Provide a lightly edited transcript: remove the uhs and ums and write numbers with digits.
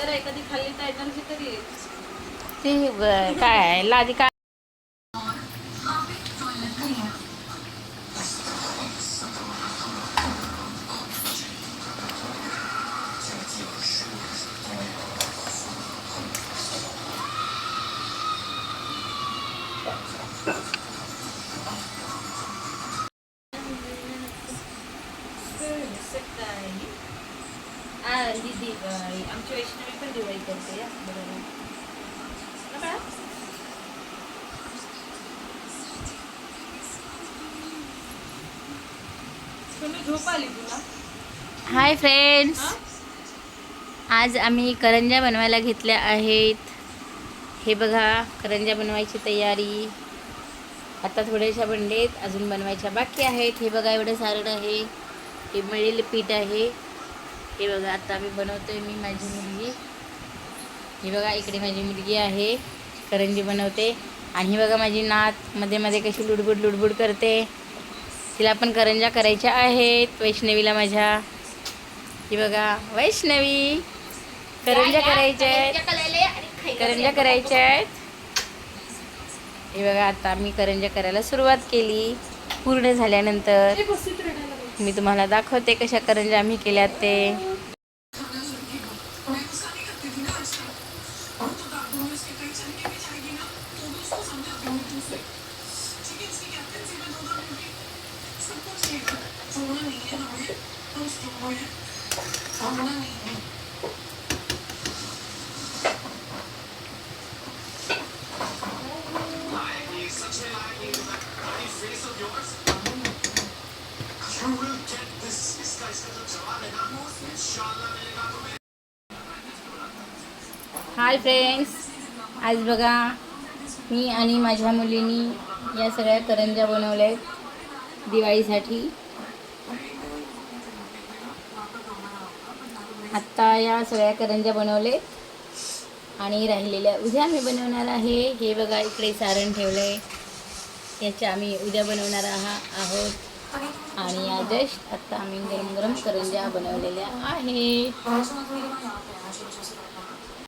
एखादी खाल्ली तर कधी ती काय लादी काय. दीदी आमची वैष्णवी पण दिवाळी करते झोप आली तुला. हाय फ्रेंड्स, आज आम्ही करंज्या बनवायला घेतल्या आहेत. हे बघा, करंज्या बनवायची तयारी. आता थोड्याशा बनलेत, अजून बनवायच्या बाकी आहेत. हे बघा, एवढं सारण आहे. हे मळलेलं पीठ आहे. हे बघा, आता मी बनवतोय, मी माझी मुलगी. ही बघा, इकडे माझी मुलगी आहे, करंजी बनवते. आणि ही बघा माझी नात मध्ये मध्ये कशी लुडबुड लुडबुड करते. तिला पण करंज्या करायच्या आहेत, वैष्णवीला माझ्या. ही बघा वैष्णवी, करंज्या करायच्या आहेत, करंज्या करायच्या आहेत. हे बघा, आता मी करंज्या करायला सुरुवात केली. पूर्ण झाल्यानंतर मी तुम्हाला दाखवते कशा करंज्या आम्ही केल्यात ते. हाय फ्रेंड्स, आज बघा मी आणि माझ्या मुलीनी या सगळ्या करंज्या बनवल्या आहेत दिवाळीसाठी. आत्ता या सगळ्या करंज्या बनवले आणि राहिलेल्या उद्या आम्ही बनवणार आहे. हे बघा, इकडे सारण ठेवलं आहे, याच्या आम्ही उद्या बनवणार आहोत. आणि या जस्ट आत्ता आम्ही गरम गरम करंज्या बनवलेल्या आहेत.